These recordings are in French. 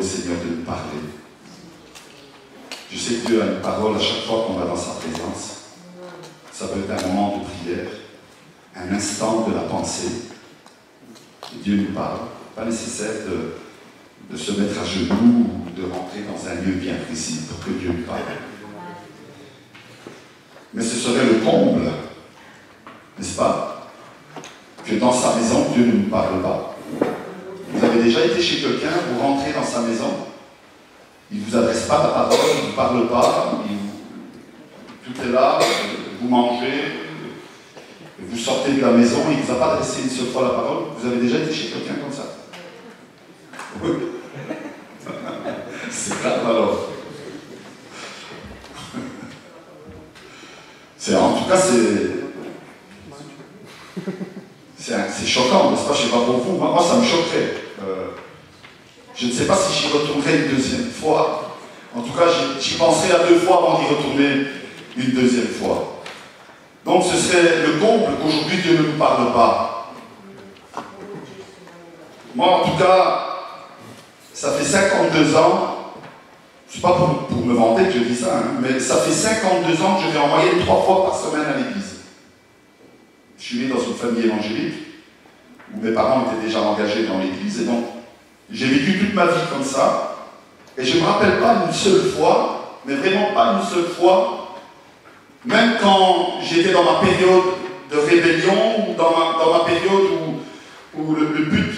Seigneur de nous parler. Je sais que Dieu a une parole à chaque fois qu'on va dans sa présence. Ça peut être un moment de prière, un instant de la pensée. Et Dieu nous parle. Pas nécessaire de se mettre à genoux ou de rentrer dans un lieu bien précis pour que Dieu nous parle. Mais ce serait le comble, n'est-ce pas, que dans sa maison, Dieu ne nous parle pas. Vous avez déjà été chez quelqu'un, vous rentrez dans sa maison, il ne vous adresse pas la parole, il ne vous parle pas, tout est là, vous mangez, vous sortez de la maison, il ne vous a pas adressé une seule fois la parole. Vous avez déjà été chez quelqu'un comme ça? Oui. C'est grave alors. En tout cas, c'est choquant, n'est-ce pas? Je ne sais pas pour vous, moi ça me choquerait. Je ne sais pas si j'y retournerai une deuxième fois. En tout cas, j'y penserai à 2 fois avant d'y retourner une deuxième fois. Donc ce serait le comble qu'aujourd'hui Dieu ne nous parle pas. Moi en tout cas, ça fait 52 ans, c'est pas pour me vanter que je dis ça, hein, mais ça fait 52 ans que je vais en moyenne 3 fois par semaine à l'église. Je suis né dans une famille évangélique, où mes parents étaient déjà engagés dans l'église, et donc j'ai vécu toute ma vie comme ça, et je ne me rappelle pas une seule fois, mais vraiment pas une seule fois, même quand j'étais dans ma période de rébellion, ou dans ma période où le but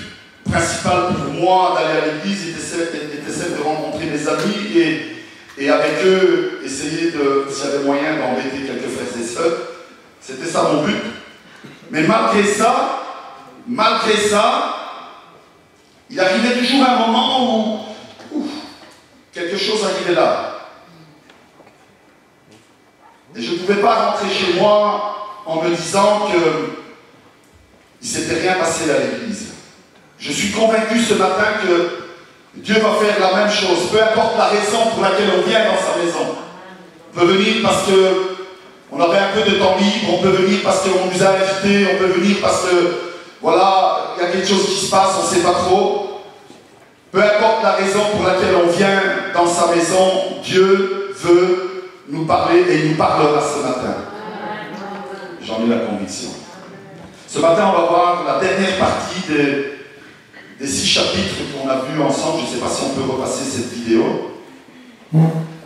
principal pour moi d'aller à l'église était celle de rencontrer mes amis et avec eux essayer s'il y avait moyen d'embêter quelques frères et sœurs. C'était ça mon but. Mais malgré ça, il arrivait toujours un moment où quelque chose arrivait là. Et je ne pouvais pas rentrer chez moi en me disant qu'il ne s'était rien passé à l'église. Je suis convaincu ce matin que Dieu va faire la même chose, peu importe la raison pour laquelle on vient dans sa maison. On peut venir parce qu'on avait un peu de temps libre, on peut venir parce qu'on nous a invités, on peut venir parce que, voilà, il y a quelque chose qui se passe, on ne sait pas trop. Peu importe la raison pour laquelle on vient dans sa maison, Dieu veut nous parler et il nous parlera ce matin. J'en ai la conviction. Ce matin, on va voir la dernière partie des 6 chapitres qu'on a vus ensemble. Je ne sais pas si on peut repasser cette vidéo.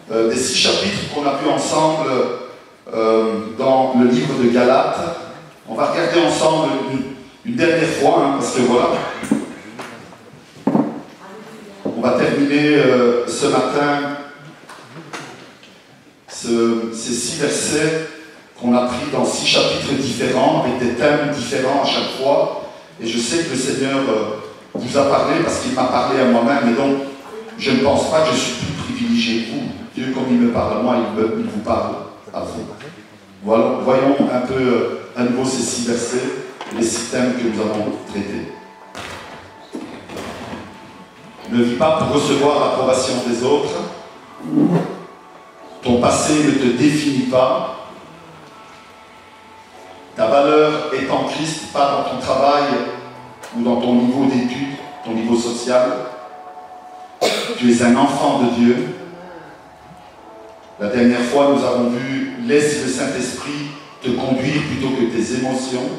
Des 6 chapitres qu'on a vus ensemble dans le livre de Galates. On va regarder ensemble une dernière fois, hein, parce que voilà. On va terminer ce matin ces 6 versets qu'on a pris dans 6 chapitres différents, avec des thèmes différents à chaque fois. Et je sais que le Seigneur vous a parlé parce qu'il m'a parlé à moi-même, et donc je ne pense pas que je suis plus privilégié que vous. Dieu, comme il me parle à moi, il vous parle à vous. Voilà, voyons un peu à nouveau ces 6 versets, les 6 thèmes que nous avons traités. Ne vis pas pour recevoir l'approbation des autres. Ton passé ne te définit pas. Ta valeur est en Christ, pas dans ton travail ou dans ton niveau d'études, ton niveau social. Tu es un enfant de Dieu. La dernière fois, nous avons vu « Laisse le Saint-Esprit te conduire plutôt que tes émotions ».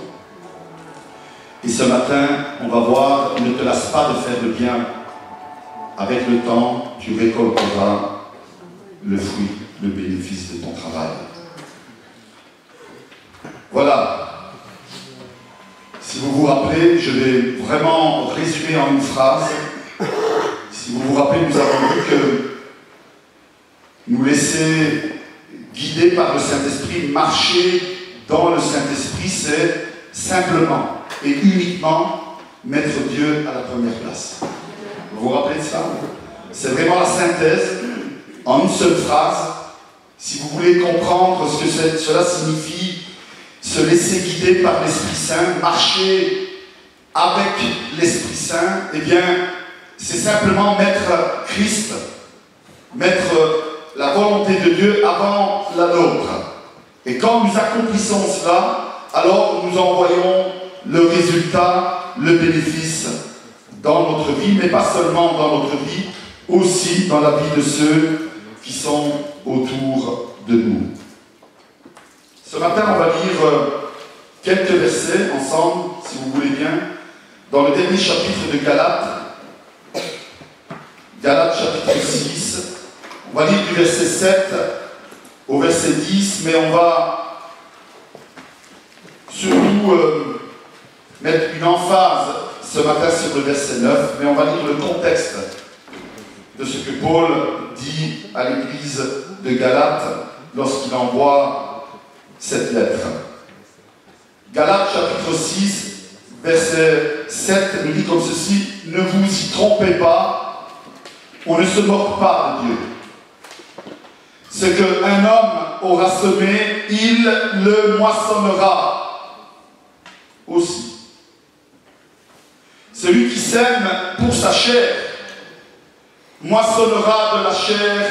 Et ce matin, on va voir « Ne te lasse pas de faire le bien. Avec le temps, tu récolteras le fruit, le bénéfice de ton travail. » Voilà. Si vous vous rappelez, je vais vraiment résumer en une phrase. Si vous vous rappelez, nous avons vu que nous laisser guider par le Saint-Esprit, marcher dans le Saint-Esprit, c'est simplement et uniquement mettre Dieu à la première place. Vous vous rappelez de ça? C'est vraiment la synthèse, en une seule phrase. Si vous voulez comprendre ce que cela signifie, se laisser guider par l'Esprit Saint, marcher avec l'Esprit Saint, eh bien, c'est simplement mettre Christ, mettre la volonté de Dieu avant la nôtre. Et quand nous accomplissons cela, alors nous en voyons le résultat, le bénéfice dans notre vie, mais pas seulement dans notre vie, aussi dans la vie de ceux qui sont autour de nous. Ce matin, on va lire quelques versets ensemble, si vous voulez bien, dans le dernier chapitre de Galates. Galates chapitre 6. On va lire du verset 7 au verset 10, mais on va surtout mettre une emphase ce matin sur le verset 9, mais on va lire le contexte de ce que Paul dit à l'église de Galates lorsqu'il envoie cette lettre. Galates chapitre 6, verset 7 nous dit comme ceci: ne vous y trompez pas, on ne se moque pas de Dieu. Ce qu'un homme aura semé, il le moissonnera aussi. Celui qui sème pour sa chair moissonnera de la chair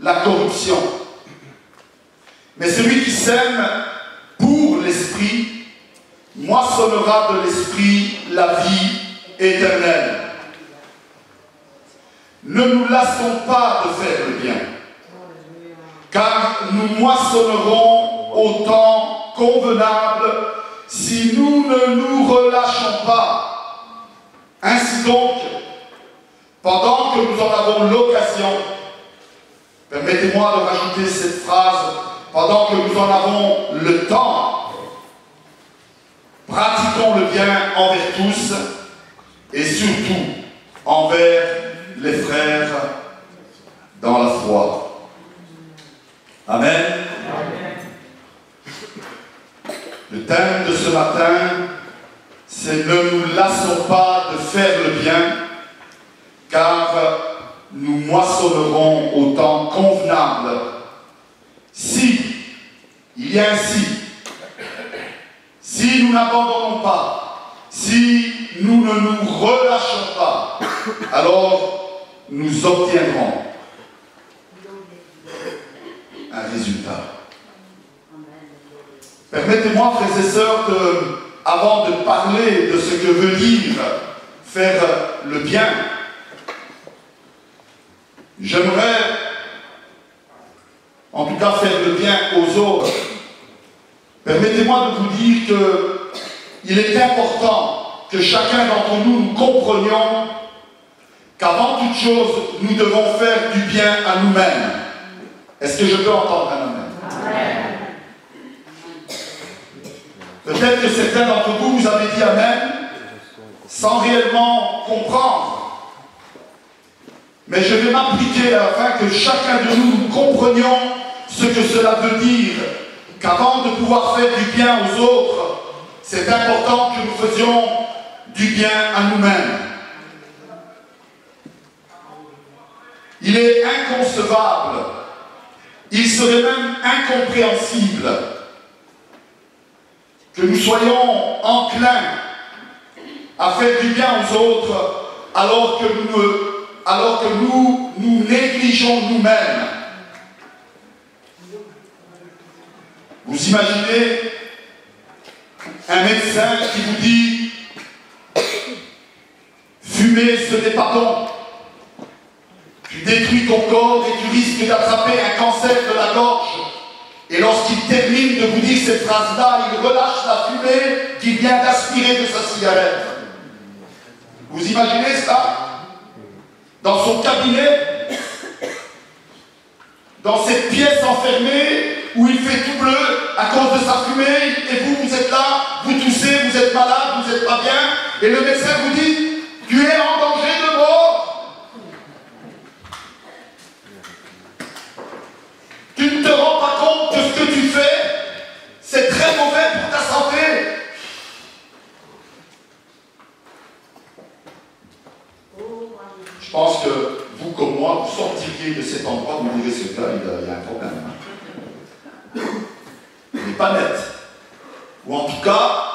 la corruption. Mais celui qui sème pour l'esprit moissonnera de l'esprit la vie éternelle. Ne nous lassons pas de faire le bien, car nous moissonnerons au temps convenable si nous ne nous relâchons pas. Ainsi donc, pendant que nous en avons l'occasion, permettez-moi de rajouter cette phrase, pendant que nous en avons le temps, pratiquons le bien envers tous et surtout envers les frères dans la foi. Amen. Le thème de ce matin, c'est ne nous lassons pas de faire le bien, car nous moissonnerons au temps convenable. Si, il y a un si nous n'abandonnons pas, si nous ne nous relâchons pas, alors nous obtiendrons un résultat. Permettez-moi, frères et sœurs, avant de parler de ce que veut dire faire le bien, j'aimerais en tout cas faire le bien aux autres. Permettez-moi de vous dire qu'il est important que chacun d'entre nous comprenions qu'avant toute chose, nous devons faire du bien à nous-mêmes. Est-ce que je peux entendre un amen? Peut-être que certains d'entre vous, vous avez dit amen sans réellement comprendre. Mais je vais m'appliquer afin que chacun de nous comprenions ce que cela veut dire, qu'avant de pouvoir faire du bien aux autres, c'est important que nous faisions du bien à nous-mêmes. Il est inconcevable, il serait même incompréhensible que nous soyons enclins à faire du bien aux autres alors que nous négligeons nous-mêmes. Vous imaginez un médecin qui vous dit « Fumer, ce n'est pas bon. Tu détruis ton corps et tu risques d'attraper un cancer de la gorge. » Et lorsqu'il termine de vous dire cette phrase-là, il relâche la fumée qu'il vient d'aspirer de sa cigarette. Vous imaginez ça? Dans son cabinet, dans cette pièce enfermée où il fait tout bleu à cause de sa fumée, et vous êtes là, vous toussez, vous êtes malade, vous n'êtes pas bien, et le médecin vous dit « Tu es en danger de mort !» Tu ne te rends pas compte que ce que tu fais, c'est très mauvais pour ta santé. Je pense que vous, comme moi, vous sortiriez de cet endroit, vous direz ce gars, il y a un problème. Il n'est pas net. Ou en tout cas,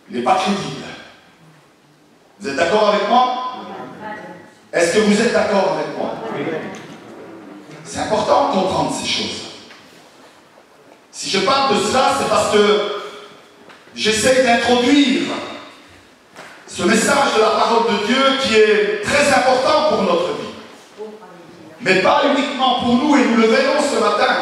il n'est pas crédible. Vous êtes d'accord avec moi? Est-ce que vous êtes d'accord avec moi? C'est important de comprendre ces choses. Si je parle de cela, c'est parce que j'essaie d'introduire qui est très important pour notre vie. Mais pas uniquement pour nous, et nous le verrons ce matin.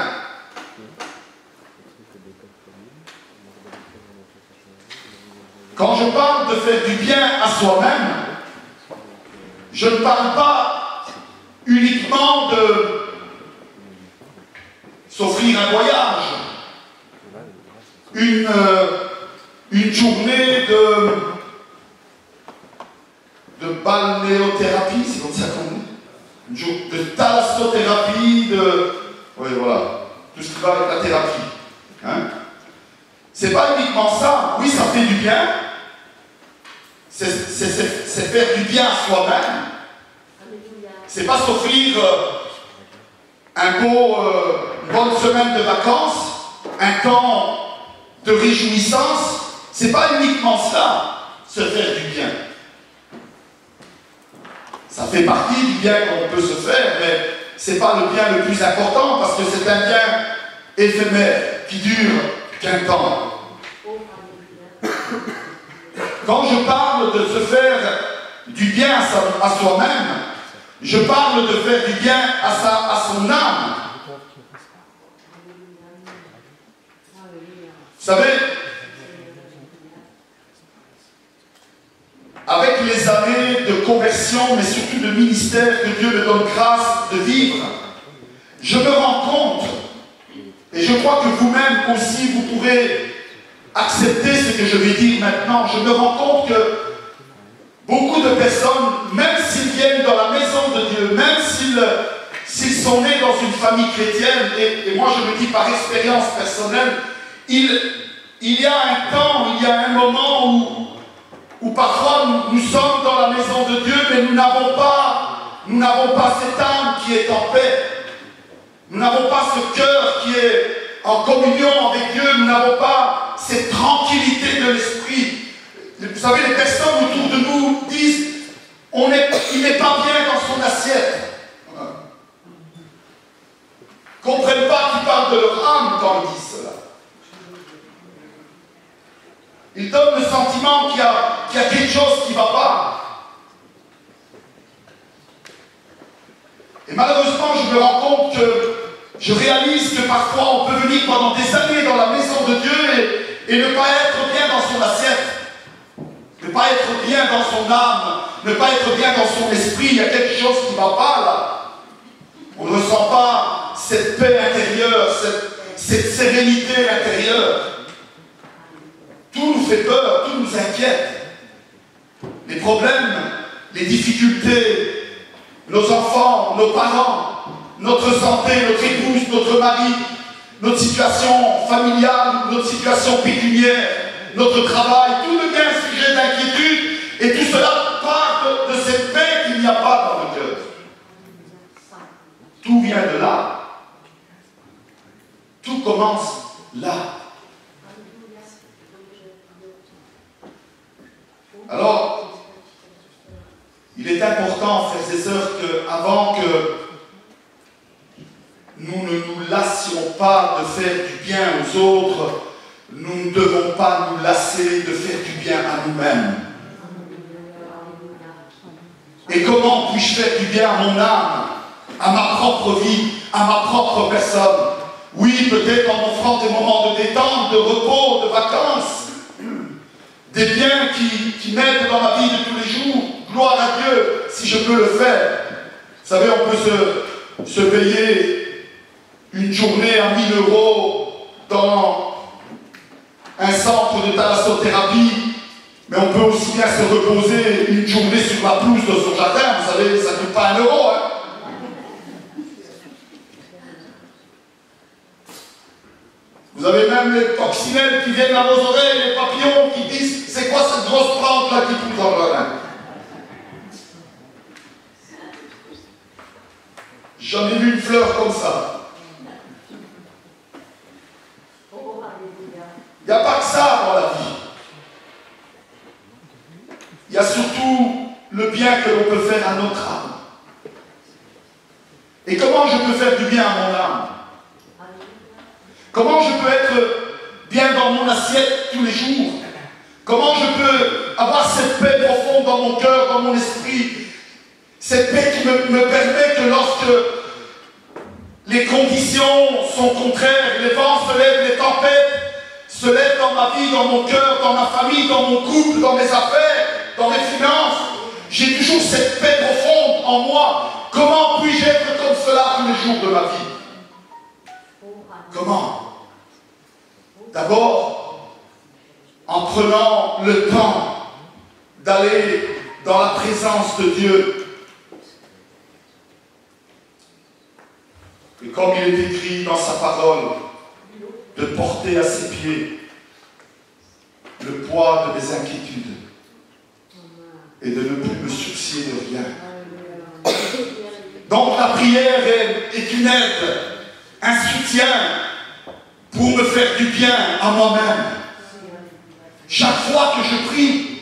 Quand je parle de faire du bien à soi-même, je ne parle pas uniquement de s'offrir un voyage, une journée de balnéothérapie, c'est comme ça qu'on dit, de thalassothérapie, oui, voilà, tout ce qui va avec la thérapie. Hein? C'est pas uniquement ça. Oui, ça fait du bien. C'est faire du bien à soi-même. C'est pas s'offrir une bonne semaine de vacances, un temps de réjouissance. C'est pas uniquement ça, se faire du bien. Ça fait partie du bien qu'on peut se faire, mais c'est pas le bien le plus important parce que c'est un bien éphémère qui dure qu'un temps. Quand je parle de se faire du bien à soi-même, je parle de faire du bien à son âme. Vous savez, avec les années de conversion, mais surtout de ministère que Dieu me donne grâce de vivre, je me rends compte, et je crois que vous-même aussi, vous pourrez accepter ce que je vais dire maintenant. Je me rends compte que beaucoup de personnes, même s'ils viennent dans la maison de Dieu, même s'ils sont nés dans une famille chrétienne, et moi je me dis par expérience personnelle, il y a un temps, il y a un moment où parfois nous sommes dans la maison de Dieu, mais nous n'avons pas cette âme qui est en paix. Nous n'avons pas ce cœur qui est en communion avec Dieu, nous n'avons pas cette tranquillité de l'esprit. Vous savez, les personnes autour de nous disent il n'est pas bien dans son assiette. Ils ne comprennent pas qu'ils parlent de leur âme quand ils disent cela. Ils donnent le sentiment qu'il y a quelque chose qui ne va pas. Et malheureusement, je me rends compte que je réalise que parfois on peut venir pendant des années dans la maison de Dieu et ne pas être bien dans son assiette, ne pas être bien dans son âme, ne pas être bien dans son esprit. Il y a quelque chose qui ne va pas là. On ne ressent pas cette paix intérieure, cette sérénité intérieure. Tout nous fait peur, tout nous inquiète. Les problèmes, les difficultés, nos enfants, nos parents, notre santé, notre épouse, notre mari, notre situation familiale, notre situation pécuniaire, notre travail, tout devient un sujet d'inquiétude et tout cela part de cette paix qu'il n'y a pas dans le cœur. Tout vient de là. Tout commence là. Alors, il est important, frères et sœurs, qu'avant que nous ne nous lassions pas de faire du bien aux autres, nous ne devons pas nous lasser de faire du bien à nous-mêmes. Et comment puis-je faire du bien à mon âme, à ma propre vie, à ma propre personne? Oui, peut-être en offrant des moments de détente, de repos, de vacances, des biens qui m'aident dans ma vie de tous les jours. Gloire à Dieu, si je peux le faire. Vous savez, on peut se payer une journée à 1000 € dans un centre de thalassothérapie, mais on peut aussi bien se reposer une journée sur la pelouse de son jardin. Vous savez, ça ne coûte pas 1 €. Hein. Vous avez même les coccinelles qui viennent à vos oreilles, les papillons qui disent « C'est quoi cette grosse plante là qui pousse dans le jardin ?» Jamais vu une fleur comme ça. Il n'y a pas que ça dans la vie. Il y a surtout le bien que l'on peut faire à notre âme. Et comment je peux faire du bien à mon âme? Comment je peux être bien dans mon assiette tous les jours? Comment je peux avoir cette paix profonde dans mon cœur, dans mon esprit, Cette paix qui me permet que lorsque les conditions sont contraires, les vents se lèvent, les tempêtes se lèvent dans ma vie, dans mon cœur, dans ma famille, dans mon couple, dans mes affaires, dans mes finances, j'ai toujours cette paix profonde en moi. Comment puis-je être comme cela tous les jours de ma vie? Comment? D'abord, en prenant le temps d'aller dans la présence de Dieu. Et comme il est écrit dans sa parole, de porter à ses pieds le poids de mes inquiétudes et de ne plus me soucier de rien. Donc la prière est une aide, un soutien pour me faire du bien à moi-même. Chaque fois que je prie,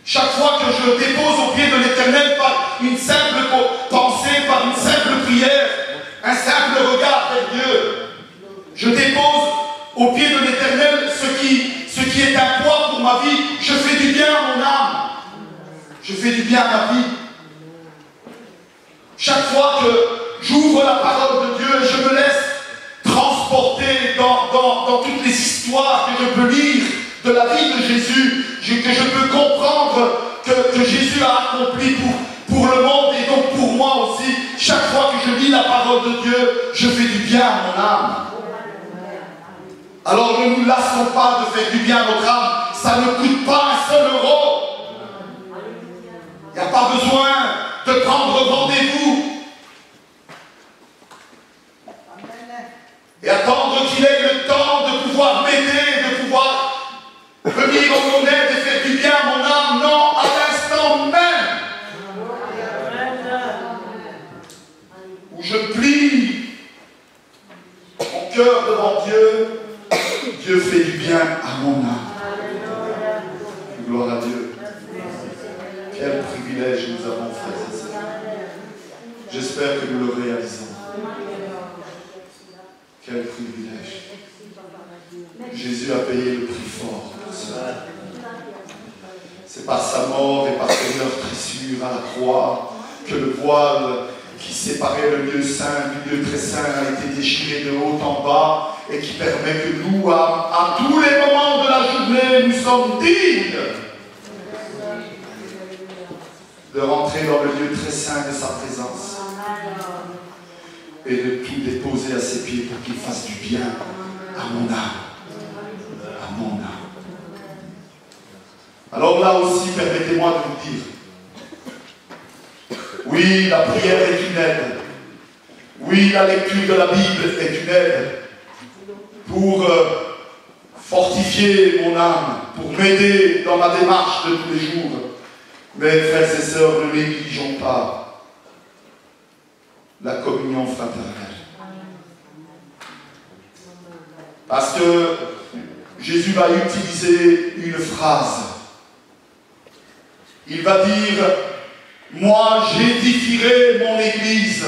chaque fois que je dépose au pied de l'Éternel par une simple pensée, par une simple prière, un simple regard vers Dieu, je dépose au pied de l'Éternel ce qui est un poids pour ma vie. Je fais du bien à mon âme. Je fais du bien à ma vie. Chaque fois que j'ouvre la parole de Dieu, je me laisse transporter dans toutes les histoires que je peux lire de la vie de Jésus, que je peux comprendre que Jésus a accompli pour le monde et donc pour moi aussi. Chaque fois que je lis la parole de Dieu, je fais du bien à mon âme. Alors ne nous lassons pas de faire du bien à notre âme. Ça ne coûte pas un seul euro. Il n'y a pas besoin de prendre rendez-vous et attendre qu'il ait le temps de pouvoir m'aider, de pouvoir venir en mon aide et faire du bien à mon âme. Non, à l'instant même où je plie mon cœur devant Dieu, Dieu fait du bien à mon âme. Gloire à Dieu. Quel privilège nous avons, frères et sœurs. J'espère que nous le réalisons. Quel privilège. Jésus a payé le prix fort pour cela. C'est par sa mort et par ses meurtrissures à la croix que le voile qui séparait le lieu saint du lieu très saint a été déchiré de haut en bas et qui permet que nous, à tous les moments de la journée, nous sommes dignes de rentrer dans le lieu très saint de sa présence et de tout déposer à ses pieds pour qu'il fasse du bien à mon âme. À mon âme. Alors là aussi, permettez-moi de vous dire, oui, la prière est une aide. Oui, la lecture de la Bible est une aide pour fortifier mon âme, pour m'aider dans ma démarche de tous les jours. Mais frères et sœurs, ne négligeons pas la communion fraternelle. Parce que Jésus va utiliser une phrase. Il va dire, moi j'édifierai mon église.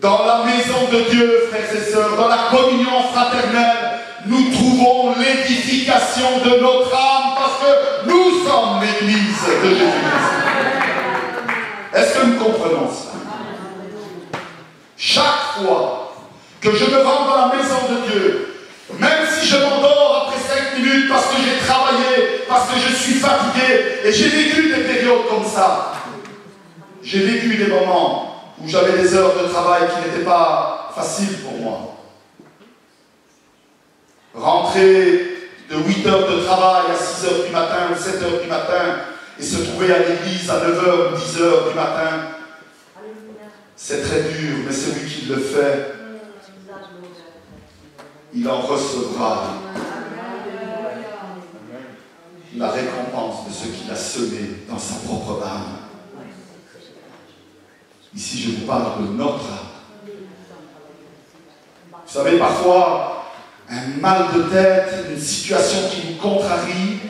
Dans la maison de Dieu, frères et sœurs, dans la communion fraternelle, nous trouvons l'édification de notre âme parce que nous sommes l'église de Jésus-Christ. Est-ce que nous comprenons ça? Chaque fois que je me rends dans la maison de Dieu, même si je m'endors après 5 minutes parce que j'ai travaillé, parce que je suis fatigué, et j'ai vécu des périodes comme ça, j'ai vécu des moments où j'avais des heures de travail qui n'étaient pas faciles pour moi. Rentrer de 8 heures de travail à 6 heures du matin ou 7 heures du matin et se trouver à l'église à 9 heures ou 10 heures du matin, c'est très dur, mais celui qui le fait, il en recevra la récompense de ce qu'il a semé dans sa propre âme. Ici, je vous parle de notre âme. Vous savez, parfois, un mal de tête, une situation qui nous contrarie,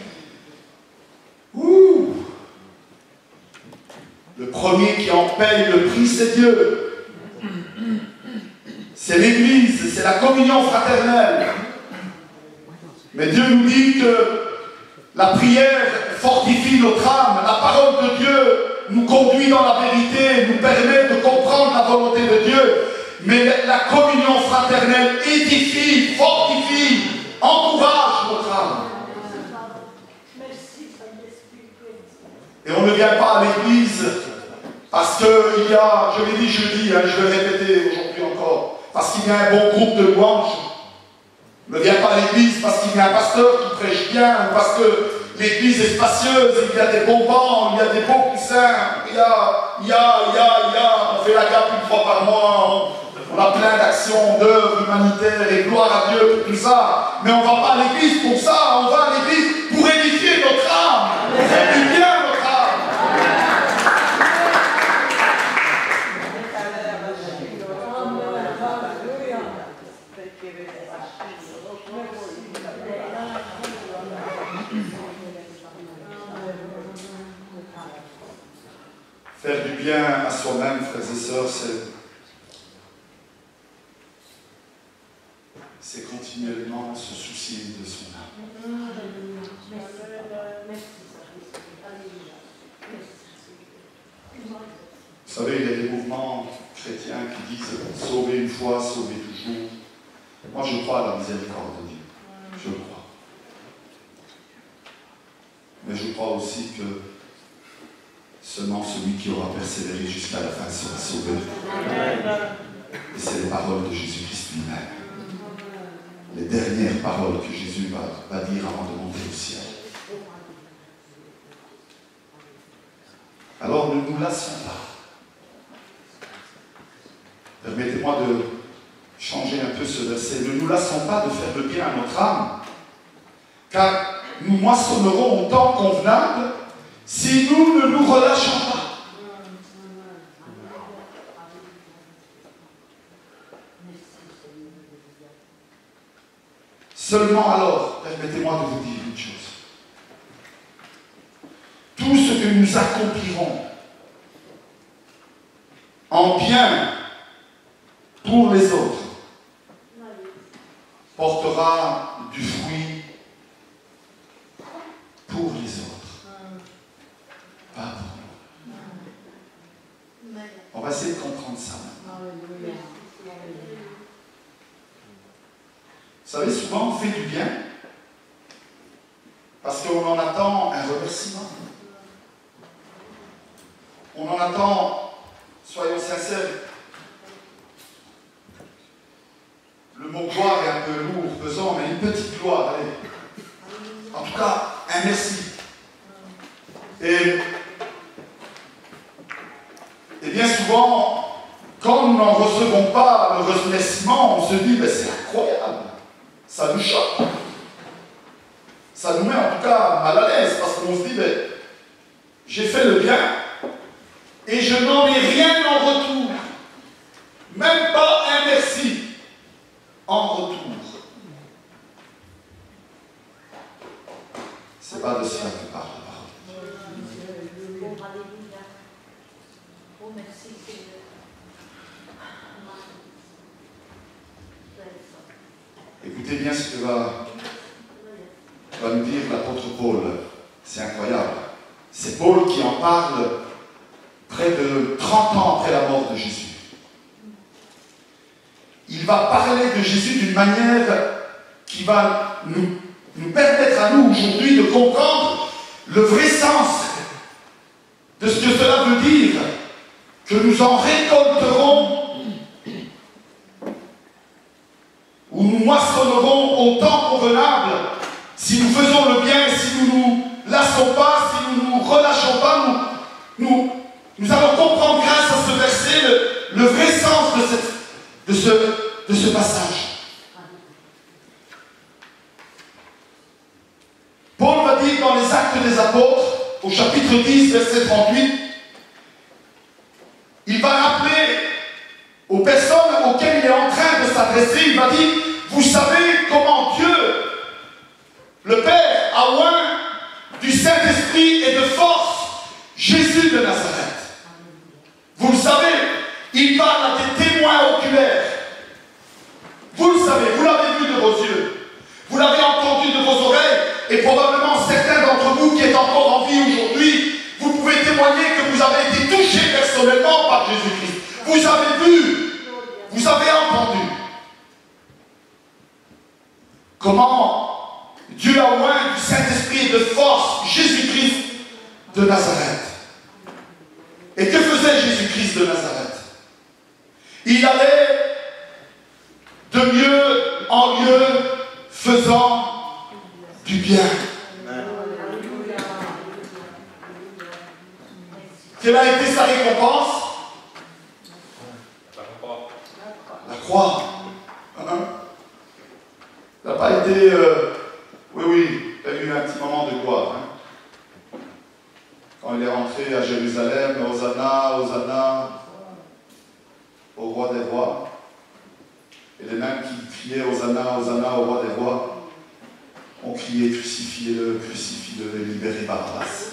le premier qui en paye le prix, c'est Dieu. C'est l'Église, c'est la communion fraternelle. Mais Dieu nous dit que la prière fortifie notre âme, la parole de Dieu nous conduit dans la vérité, nous permet de comprendre la volonté de Dieu. Mais la communion fraternelle édifie, fortifie, encourage notre âme. Et on ne vient pas à l'église parce qu'il y a, je l'ai dit jeudi, je vais répéter aujourd'hui encore, parce qu'il y a un bon groupe de louanges. On ne vient pas à l'église parce qu'il y a un pasteur qui prêche bien, ou parce que l'église est spacieuse, il y a des bons bancs, il y a des beaux coussins, on fait la gape une fois par mois, on a plein d'actions, d'œuvres humanitaires, et gloire à Dieu pour tout ça. Mais on ne va pas à l'église pour ça, on va à l'église pour édifier notre âme, pour faire du bien à notre âme. Faire du bien à soi-même, frères et sœurs, c'est continuellement se soucier de son âme. Vous savez, il y a des mouvements chrétiens qui disent « sauver une fois, sauver toujours ». Moi, je crois à la miséricorde de Dieu. Je le crois. Mais je crois aussi que seulement celui qui aura persévéré jusqu'à la fin sera sauvé. Et c'est les paroles de Jésus-Christ lui-même. Les dernières paroles que Jésus va dire avant de monter au ciel. Alors ne nous lassons pas. Permettez-moi de changer un peu ce verset. Ne nous lassons pas de faire le bien à notre âme, car nous moissonnerons au temps convenable si nous ne nous relâchons pas. Seulement alors, permettez-moi de vous dire une chose. Tout ce que nous accomplirons en bien pour les autres portera du fruit pour les autres. Pas pour nous. On va essayer de comprendre ça. Vous savez, souvent on fait du bien parce qu'on en attend un remerciement. On en attend, soyons sincères, le mot gloire est un peu lourd, pesant, mais une petite gloire, allez. En tout cas, un merci. Et bien souvent, quand nous n'en recevons pas le remerciement, on se dit, ben, c'est incroyable. Ça nous choque. Ça nous met en tout cas mal à l'aise, parce qu'on se dit, ben, j'ai fait le bien, et je n'en ai rien en retour. Même pas un merci en retour. C'est pas de cela que parle la parole. Écoutez bien ce que va nous dire l'apôtre Paul. C'est incroyable. C'est Paul qui en parle près de 30 ans après la mort de Jésus. Il va parler de Jésus d'une manière qui va nous permettre à nous aujourd'hui de comprendre le vrai sens de ce que cela veut dire, que nous en récolterons ou nous moissonnerons au temps convenable si nous faisons le bien, si nous ne nous lassons pas, si nous ne nous relâchons pas. Nous allons comprendre grâce à ce verset le vrai sens de ce passage. Paul va dire dans les Actes des Apôtres, au chapitre 10, verset 38, il va rappeler aux personnes auxquelles il est en train de s'adresser, il va dire, vous savez comment Dieu, le Père, a oint du Saint-Esprit et de force Jésus de Nazareth. Vous le savez, il parle à des témoins oculaires. Vous le savez, vous l'avez vu de vos yeux, vous l'avez entendu de vos oreilles, et probablement certains d'entre vous qui êtes encore en vie aujourd'hui, vous pouvez témoigner que vous avez Vous avez vu, vous avez entendu comment Dieu a oint du Saint-Esprit et de force Jésus-Christ de Nazareth. Et que faisait Jésus-Christ de Nazareth? Il allait de lieu en lieu faisant du bien. Quelle a été sa récompense? La croix. Ça n'a pas été... oui, il y a eu un petit moment de gloire. Quand il est rentré à Jérusalem, Hosanna, Hosanna, au roi des rois. Et les mêmes qui criaient Hosanna, Hosanna, au roi des rois, ont crié crucifiez-le, crucifiez-le et libérez Barabbas.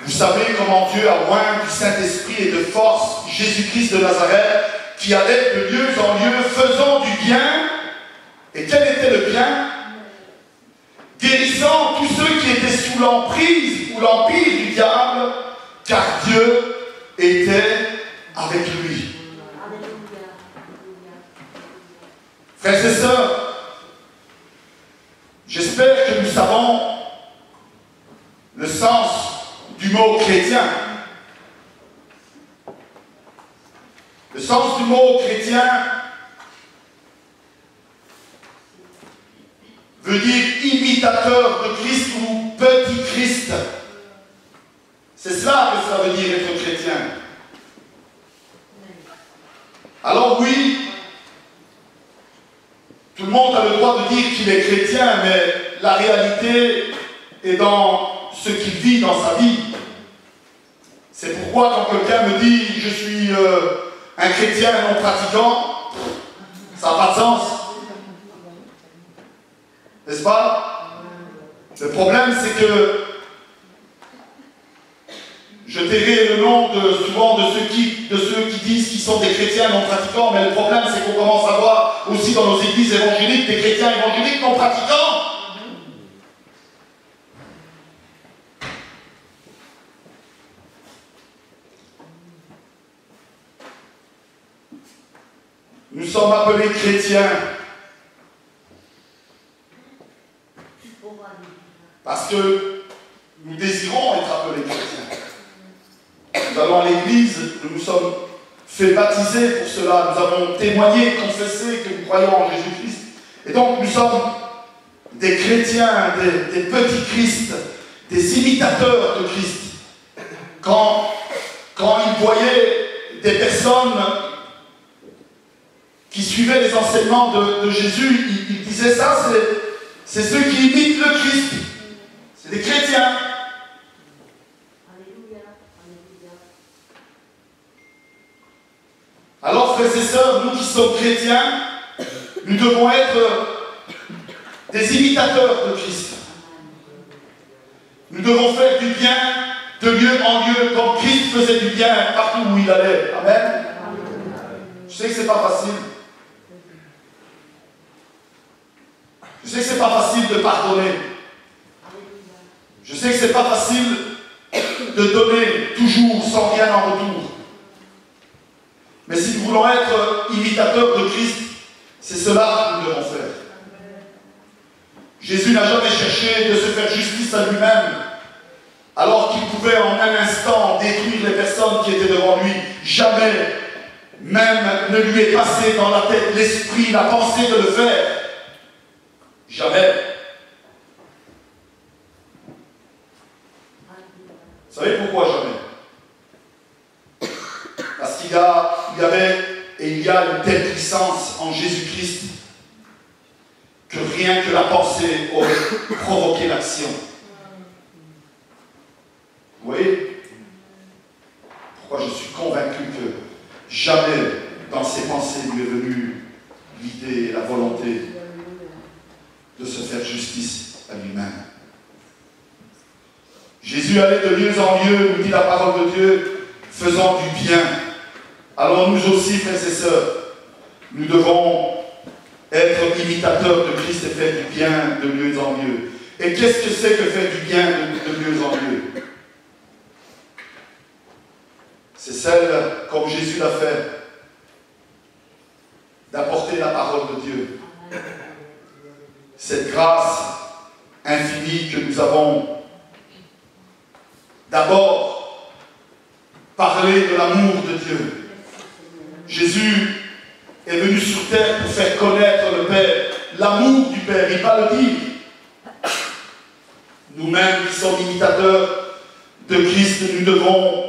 Vous savez comment Dieu a oint du Saint-Esprit et de force Jésus-Christ de Nazareth, qui allait de lieu en lieu faisant du bien. Et quel était le bien? Guérissant tous ceux qui étaient sous l'emprise ou l'empire du diable, car Dieu était avec lui. Frères et sœurs, j'espère que nous savons le sens du mot chrétien. Le sens du mot chrétien veut dire imitateur de Christ ou petit Christ. C'est cela que ça veut dire être chrétien. Alors oui, tout le monde a le droit de dire qu'il est chrétien, mais la réalité est dans ce qu'il vit dans sa vie. C'est pourquoi quand quelqu'un me dit « je suis un chrétien non pratiquant », ça n'a pas de sens. N'est-ce pas? Le problème, c'est que je tairai le nom souvent de ceux qui disent qu'ils sont des chrétiens non pratiquants, mais le problème, c'est qu'on commence à voir aussi dans nos églises évangéliques des chrétiens évangéliques non pratiquants. Nous sommes appelés chrétiens parce que nous désirons être appelés chrétiens. Nous allons à l'église, nous nous sommes fait baptiser pour cela, nous avons témoigné, confessé que nous croyons en Jésus-Christ. Et donc nous sommes des chrétiens, des petits Christ, des imitateurs de Christ. Quand ils voyaient des personnes qui suivaient les enseignements de Jésus, ils disaient ça, c'est ceux qui imitent le Christ. C'est des chrétiens. Alors, frères et sœurs, nous qui sommes chrétiens, nous devons être des imitateurs de Christ. Nous devons faire du bien de lieu en lieu, comme Christ faisait du bien partout où il allait. Amen. Je sais que c'est pas facile. Je sais que c'est pas facile de pardonner. Je sais que c'est pas facile de donner toujours sans rien en retour. Mais si nous voulons être imitateurs de Christ, c'est cela que nous devons faire. Jésus n'a jamais cherché de se faire justice à lui-même, alors qu'il pouvait en un instant détruire les personnes qui étaient devant lui. Jamais, même ne lui est passé dans la tête l'esprit, la pensée de le faire. Jamais. Vous savez pourquoi jamais? Parce qu'il y avait et il y a une telle puissance en Jésus-Christ que rien que la pensée aurait provoqué l'action. Vous voyez? Pourquoi je suis convaincu que jamais dans ses pensées lui est venue l'idée, la volonté de se faire justice à lui-même. Jésus allait de lieu en lieu, nous dit la parole de Dieu, faisant du bien. Alors nous aussi, frères et sœurs, nous devons être imitateurs de Christ et faire du bien de lieu en lieu. Et qu'est-ce que c'est que faire du bien de mieux en mieux? C'est celle, comme Jésus l'a fait, d'apporter la parole de Dieu. Cette grâce infinie que nous avons. D'abord, parler de l'amour de Dieu. Jésus est venu sur terre pour faire connaître le Père, l'amour du Père, il va le dire. Nous-mêmes qui sommes imitateurs de Christ, nous devons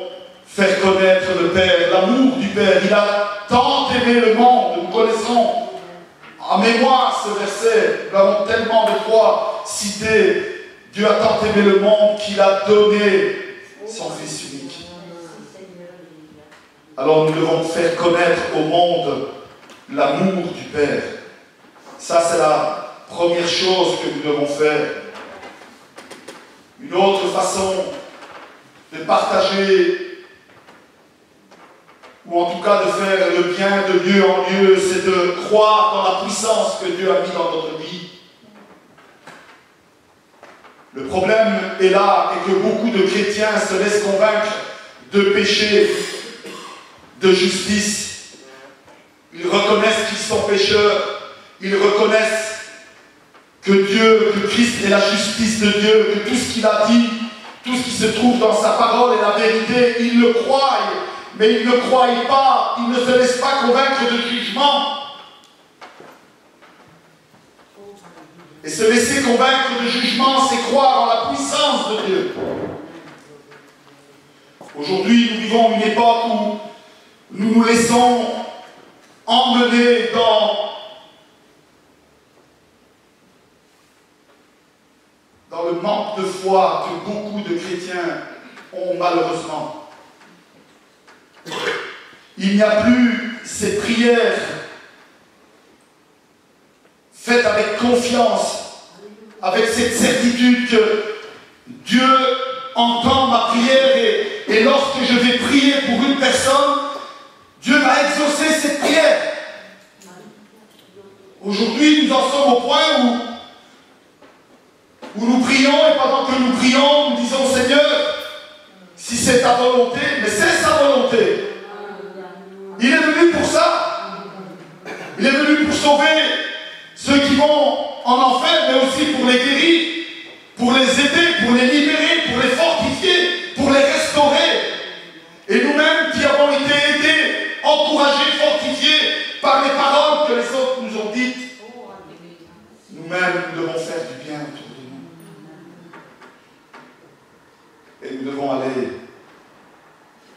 faire connaître le Père, l'amour du Père. Il a tant aimé le monde, nous connaissons en mémoire ce verset, nous l'avons tellement de fois cité. Dieu a tant aimé le monde qu'il a donné son Fils unique. Alors nous devons faire connaître au monde l'amour du Père. Ça, c'est la première chose que nous devons faire. Une autre façon de partager, ou en tout cas de faire le bien de lieu en lieu, c'est de croire dans la puissance que Dieu a mis dans notre vie. Le problème est là, et que beaucoup de chrétiens se laissent convaincre de péché, de justice. Ils reconnaissent qu'ils sont pécheurs, ils reconnaissent que Dieu, que Christ est la justice de Dieu, que tout ce qu'il a dit, tout ce qui se trouve dans sa parole est la vérité, ils le croient, mais ils ne croient pas, ils ne se laissent pas convaincre de jugement. Et se laisser convaincre de jugement, c'est croire en la puissance de Dieu. Aujourd'hui, nous vivons une époque où nous nous laissons emmener dans le manque de foi que beaucoup de chrétiens ont malheureusement. Il n'y a plus ces prières faites avec confiance, avec cette certitude que Dieu entend ma prière et lorsque je vais prier pour une personne, Dieu va exaucer cette prière. Aujourd'hui, nous en sommes au point où nous prions et pendant que nous prions, nous disons Seigneur, si c'est ta volonté, mais c'est sa volonté. Il est venu pour ça. Il est venu pour sauver ceux qui vont en enfer, mais aussi pour les guérir, pour les aider, pour les libérer, pour les fortifier, pour les restaurer. Et nous-mêmes qui avons été aidés, encouragés, fortifiés par les paroles que les autres nous ont dites, nous-mêmes, nous devons faire du bien autour de nous. Et nous devons aller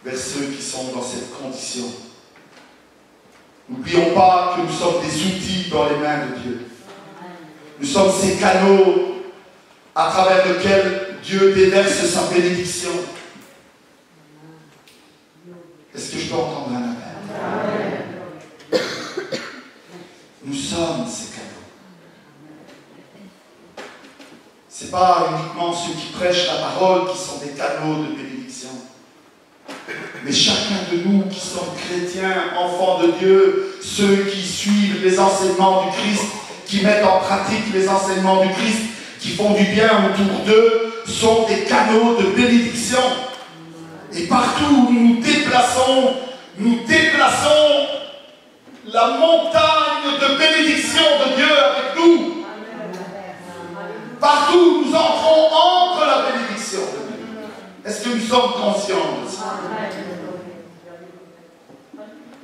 vers ceux qui sont dans cette condition. N'oublions pas que nous sommes des outils dans les mains de Dieu. Nous sommes ces canaux à travers lesquels Dieu déverse sa bénédiction. Est-ce que je peux entendre un amen? Nous sommes ces canaux. Ce n'est pas uniquement ceux qui prêchent la parole qui sont des canaux de bénédiction. Mais chacun de nous qui sommes chrétiens, enfants de Dieu, ceux qui suivent les enseignements du Christ, qui mettent en pratique les enseignements du Christ, qui font du bien autour d'eux, sont des canaux de bénédiction. Et partout où nous nous déplaçons la montagne de bénédiction de Dieu avec nous. Partout où nous entrons entre la bénédiction de Dieu. Est-ce que nous sommes conscients de ça?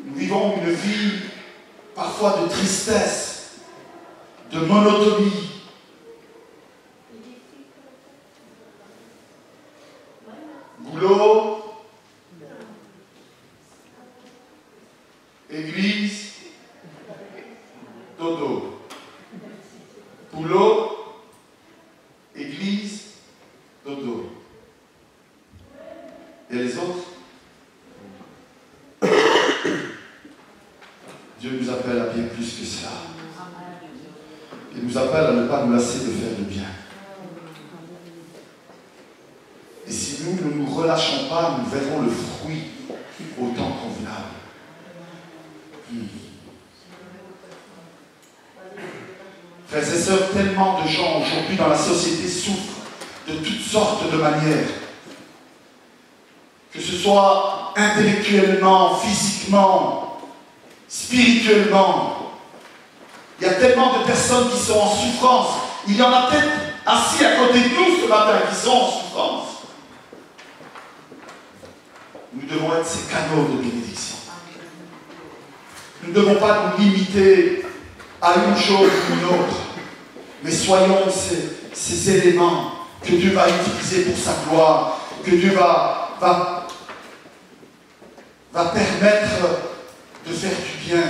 Nous vivons une vie parfois de tristesse, de monotonie. Boulot, église, dodo. Boulot, église, dodo. Et les autres? Dieu nous appelle à bien plus que cela. Il nous appelle à ne pas nous lasser de faire le bien. Et si nous ne nous relâchons pas, nous verrons le fruit au temps convenable. Frères et sœurs, tellement de gens aujourd'hui dans la société souffrent de toutes sortes de manières. Que ce soit intellectuellement, physiquement, spirituellement. Il y a tellement de personnes qui sont en souffrance. Il y en a peut-être assis à côté de nous ce matin qui sont en souffrance. Nous devons être ces canaux de bénédiction. Nous ne devons pas nous limiter à une chose ou une autre, mais soyons ces éléments que Dieu va utiliser pour sa gloire, que Dieu va permettre de faire du bien.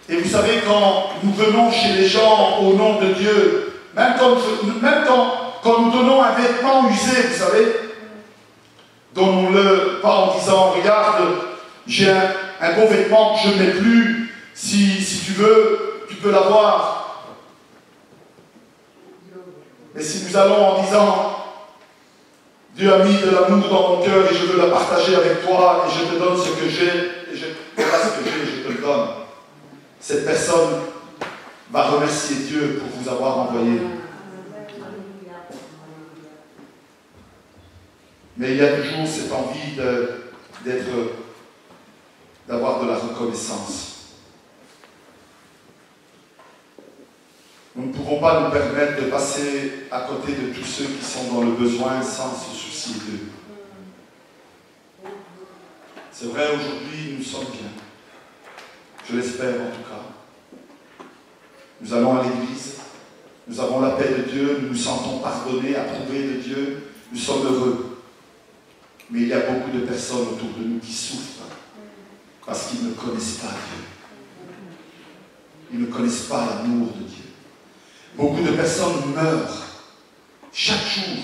Et vous savez, quand nous venons chez les gens au nom de Dieu, même quand nous donnons un vêtement usé, vous savez, donnons-le pas en disant, regarde, j'ai un beau vêtement que je ne mets plus, si tu veux, tu peux l'avoir. Mais si nous allons en disant, Dieu a mis de l'amour dans mon cœur et je veux la partager avec toi et je te donne ce que j'ai, et voilà ce que j'ai et je te le donne, cette personne va remercier Dieu pour vous avoir envoyé. Mais il y a toujours cette envie d'avoir de la reconnaissance. Nous ne pouvons pas nous permettre de passer à côté de tous ceux qui sont dans le besoin sans se soucier d'eux. C'est vrai, aujourd'hui, nous sommes bien. Je l'espère en tout cas. Nous allons à l'église, nous avons la paix de Dieu, nous nous sentons pardonnés, approuvés de Dieu, nous sommes heureux. Mais il y a beaucoup de personnes autour de nous qui souffrent parce qu'ils ne connaissent pas Dieu. Ils ne connaissent pas l'amour de Dieu. Beaucoup de personnes meurent chaque jour.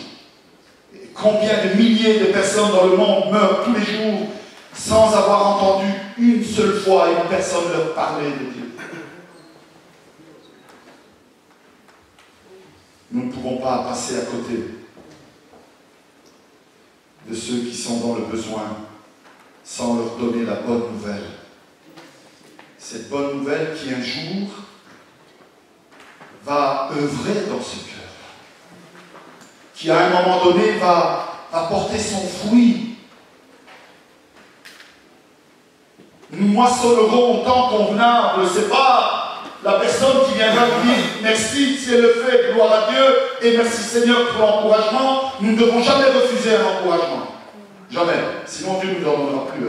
Et combien de milliers de personnes dans le monde meurent tous les jours sans avoir entendu une seule fois une personne leur parler de Dieu. Nous ne pouvons pas passer à côté de ceux qui sont dans le besoin sans leur donner la bonne nouvelle. Cette bonne nouvelle qui un jour va œuvrer dans ce cœur, qui à un moment donné va porter son fruit. Nous moissonnerons au temps convenable. Ce n'est pas la personne qui viendra nous dire merci si elle le fait, gloire à Dieu, et merci Seigneur pour l'encouragement. Nous ne devons jamais refuser un encouragement. Jamais. Sinon Dieu ne nous en donnera plus.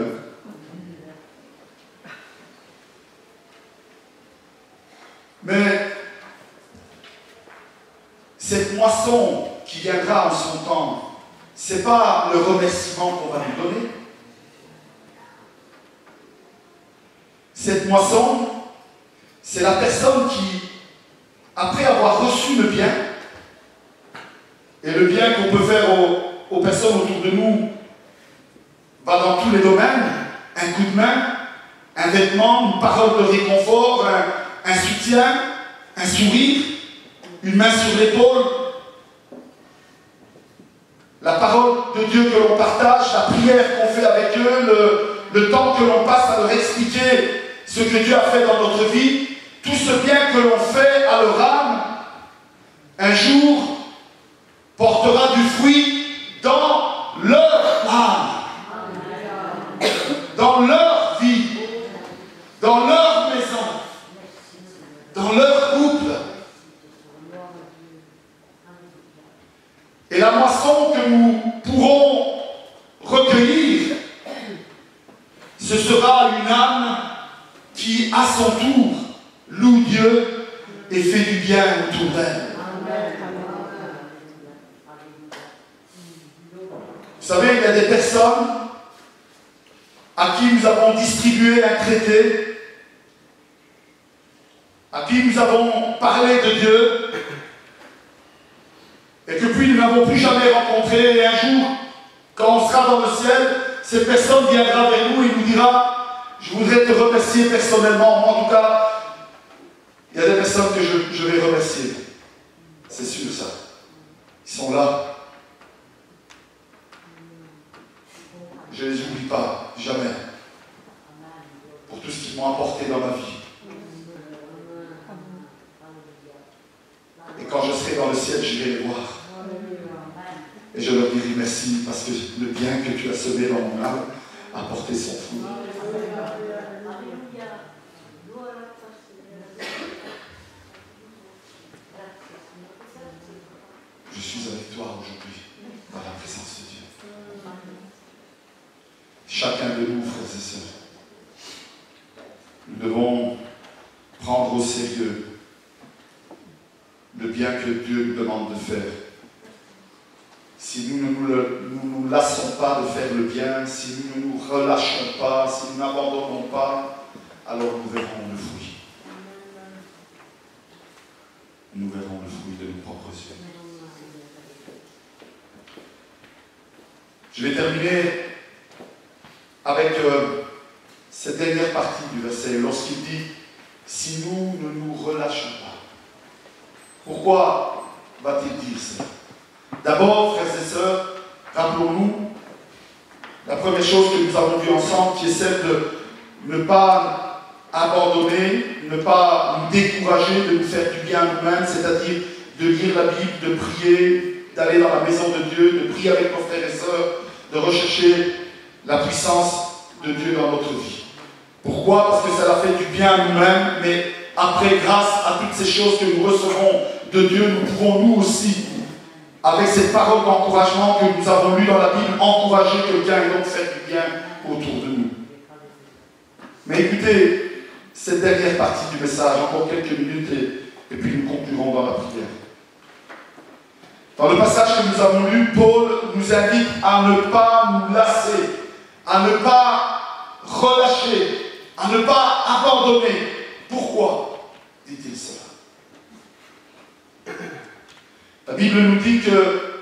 Mais cette moisson qui viendra en son temps, ce n'est pas le remerciement qu'on va nous donner. Cette moisson, c'est la personne qui, après avoir reçu le bien, et le bien qu'on peut faire aux personnes autour de nous, va dans tous les domaines, un coup de main, un vêtement, une parole de réconfort, un soutien, un sourire, une main sur l'épaule, la parole de Dieu que l'on partage, la prière qu'on fait avec eux, le temps que l'on passe à leur expliquer ce que Dieu a fait dans notre vie, tout ce bien que l'on fait à leur âme, un jour portera du fruit dans leur âme, dans leur vie, dans leur maison, dans leur couple. Et la moisson que nous pourrons recueillir, ce sera une âme qui, à son tour, loue Dieu et fait du bien autour d'elle. Vous savez, il y a des personnes à qui nous avons distribué un traité, à qui nous avons parlé de Dieu, et que puis nous n'avons plus jamais rencontré. Et un jour, quand on sera dans le ciel, cette personne viendra vers nous et nous dira « Je voudrais te remercier personnellement. » Moi, en tout cas, il y a des personnes que je vais remercier. C'est sûr, ça. Ils sont là. Je ne les oublie pas, jamais. Pour tout ce qu'ils m'ont apporté dans ma vie. quand je serai dans le ciel, j'irai les voir. Et je leur dirai merci parce que le bien que tu as semé dans mon âme a porté son fruit. Je suis avec toi aujourd'hui dans la présence de Dieu. Chacun de nous, frères et sœurs, nous devons prendre au sérieux le bien que Dieu nous demande de faire. Si nous ne nous lassons pas de faire le bien, si nous ne nous relâchons pas, si nous n'abandonnons pas, alors nous verrons le fruit. Nous verrons le fruit de nos propres yeux. Je vais terminer avec cette dernière partie du verset, lorsqu'il dit « Si nous ne nous relâchons pas ». Pourquoi va-t-il dire ça? D'abord, frères et sœurs, rappelons-nous la première chose que nous avons vue ensemble, qui est celle de ne pas abandonner, ne pas nous décourager de nous faire du bien à nous-mêmes, c'est-à-dire de lire la Bible, de prier, d'aller dans la maison de Dieu, de prier avec nos frères et sœurs, de rechercher la puissance de Dieu dans notre vie. Pourquoi? Parce que ça a fait du bien à nous-mêmes, mais après, grâce à toutes ces choses que nous recevons de Dieu, nous pouvons nous aussi, avec cette parole d'encouragement que nous avons lue dans la Bible, encourager quelqu'un et donc faire du bien autour de nous. Mais écoutez, cette dernière partie du message, encore quelques minutes et puis nous conclurons dans la prière. Dans le passage que nous avons lu, Paul nous invite à ne pas nous lasser, à ne pas relâcher, à ne pas abandonner. Pourquoi dit-il cela? La Bible nous dit que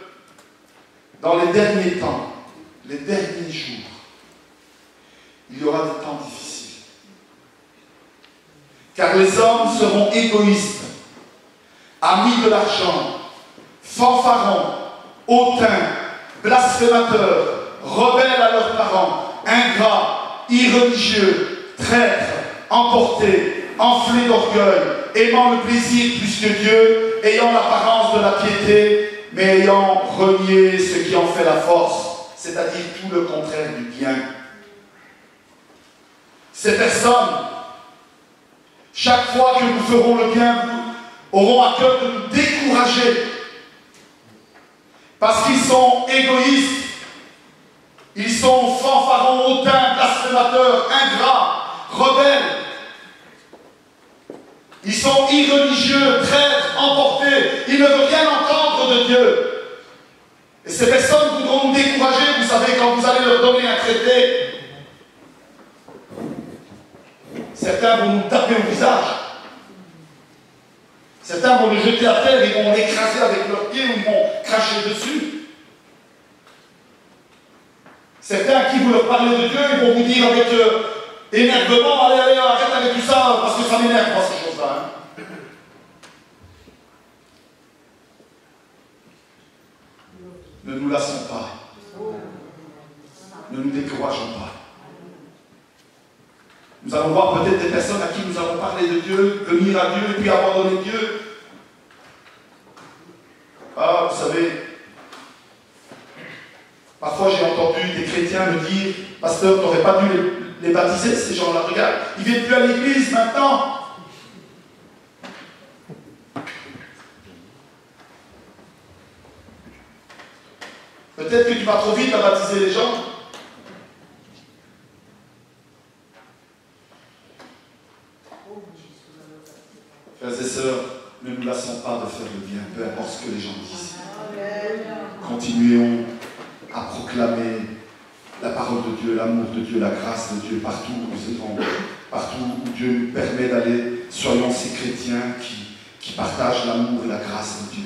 dans les derniers temps, les derniers jours, il y aura des temps difficiles. Car les hommes seront égoïstes, amis de l'argent, fanfarons, hautains, blasphémateurs, rebelles à leurs parents, ingrats, irreligieux, traîtres, emportés, enflés d'orgueil, aimant le plaisir plus que Dieu, ayant l'apparence de la piété, mais ayant renié ce qui en fait la force, c'est-à-dire tout le contraire du bien. Ces personnes, chaque fois que nous ferons le bien, auront à cœur de nous décourager, parce qu'ils sont égoïstes, ils sont fanfarons, hautains, blasphémateurs, ingrats, rebelles. Ils sont irreligieux, traîtres, emportés. Ils ne veulent rien entendre de Dieu. Et ces personnes voudront nous décourager. Vous savez, quand vous allez leur donner un traité, certains vont nous taper au visage. Certains vont le jeter à terre, ils vont l'écraser avec leurs pieds ou ils vont cracher dessus. Certains à qui vous leur parlez de Dieu, ils vont vous dire avec énervement, allez, allez, arrête avec tout ça, parce que ça m'énerve, moi, ces choses-là. Hein. Ne nous lassons pas. Ne nous décourageons pas. Nous allons voir peut-être des personnes à qui nous avons parlé de Dieu, venir à Dieu et puis abandonner Dieu. Ah, vous savez, parfois j'ai entendu des chrétiens me dire, pasteur, tu n'aurais pas dû les baptiser, ces gens-là, regarde, ils ne viennent plus à l'église maintenant. Peut-être que tu vas trop vite à baptiser les gens. Frères et sœurs, ne nous lassons pas de faire le bien, peu importe ce que les gens disent. Continuons à proclamer la parole de Dieu, l'amour de Dieu, la grâce de Dieu partout où nous sommes, partout où Dieu nous permet d'aller. Soyons ces chrétiens qui partagent l'amour et la grâce de Dieu,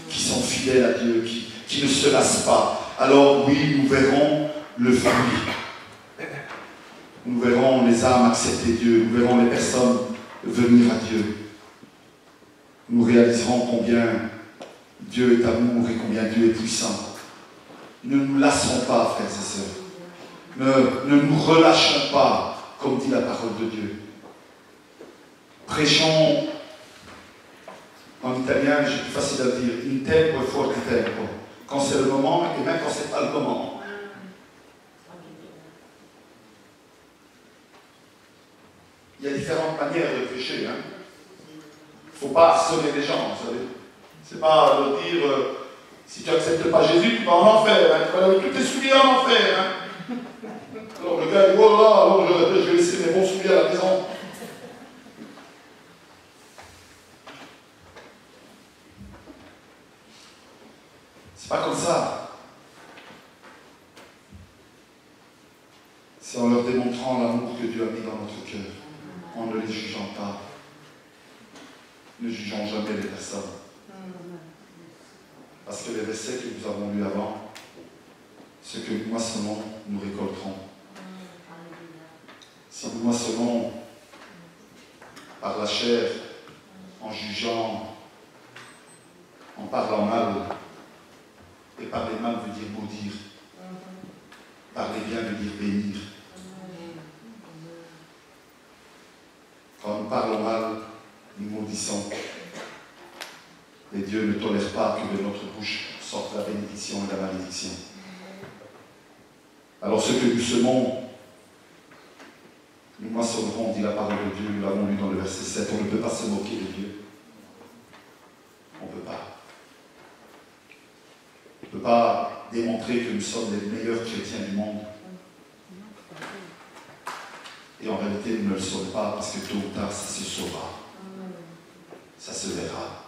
qui sont fidèles à Dieu, qui ne se lassent pas. Alors oui, nous verrons le fruit. Nous verrons les âmes accepter Dieu, nous verrons les personnes venir à Dieu. Nous réaliserons combien Dieu est amour et combien Dieu est puissant. Ne nous lassons pas, frères et sœurs. Ne nous relâchons pas, comme dit la parole de Dieu. Prêchons en italien, j'ai plus facile à dire, in tempo e fuori tempo. Quand c'est le moment et même quand c'est pas le moment. Il y a différentes manières de prêcher. Hein. Il ne faut pas sonner les gens, vous savez. C'est pas de dire, si tu n'acceptes pas Jésus, tu vas en enfer. Hein. Tu vas avec tous tes souliers en enfer. Hein. Alors le gars dit, oh là, alors je vais laisser mes bons souliers à la maison. C'est pas comme ça. C'est en leur démontrant l'amour que Dieu a mis dans notre cœur, en ne les jugeant pas. Ne jugeons jamais les personnes. Parce que les versets que nous avons lus avant, ce que nous moissonnons, nous récolterons. Si nous moissonnons par la chair, en jugeant, en parlant mal, et parler mal veut dire maudire, parler bien veut dire bénir. Quand nous parlons mal, nous maudissons. Et Dieu ne tolère pas que de notre bouche sorte la bénédiction et la malédiction. Alors ce que nous semons, nous moissonnerons, dit la parole de Dieu, nous l'avons lu dans le verset 7. On ne peut pas se moquer de Dieu. On ne peut pas. On ne peut pas démontrer que nous sommes les meilleurs chrétiens du monde. Et en réalité, nous ne le sommes pas parce que tôt ou tard, ça se saura. Ça se verra.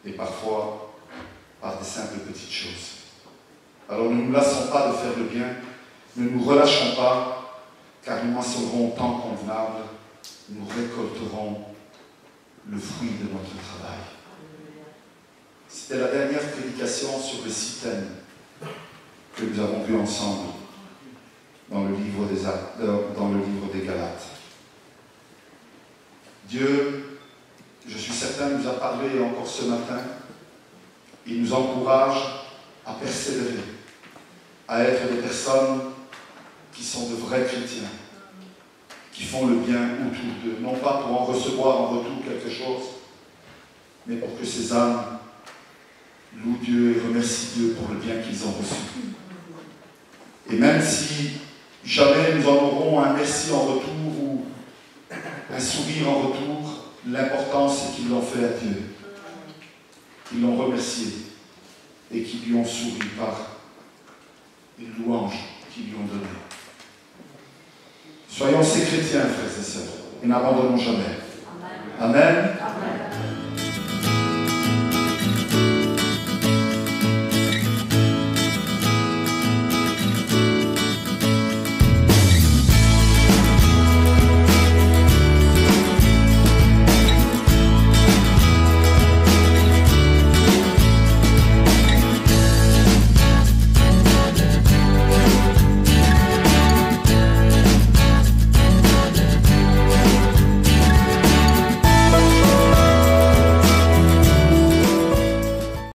Et parfois, par des simples petites choses. Alors ne nous lassons pas de faire le bien, ne nous relâchons pas, car nous moissonnerons au temps convenable, nous récolterons le fruit de notre travail. C'était la dernière prédication sur les 6 thèmes que nous avons vus ensemble dans le livre des Galates. Dieu, je suis certain, nous a parlé encore ce matin. Il nous encourage à persévérer, à être des personnes qui sont de vrais chrétiens, qui font le bien autour d'eux, non pas pour en recevoir en retour quelque chose, mais pour que ces âmes louent Dieu et remercient Dieu pour le bien qu'ils ont reçu. Et même si jamais nous en aurons un merci en retour ou un sourire en retour, l'important c'est qu'ils l'ont fait à Dieu, qu'ils l'ont remercié et qu'ils lui ont souri par une louange qu'ils lui ont donnée. Soyons ces chrétiens, frères et sœurs, et n'abandonnons jamais. Amen. Amen.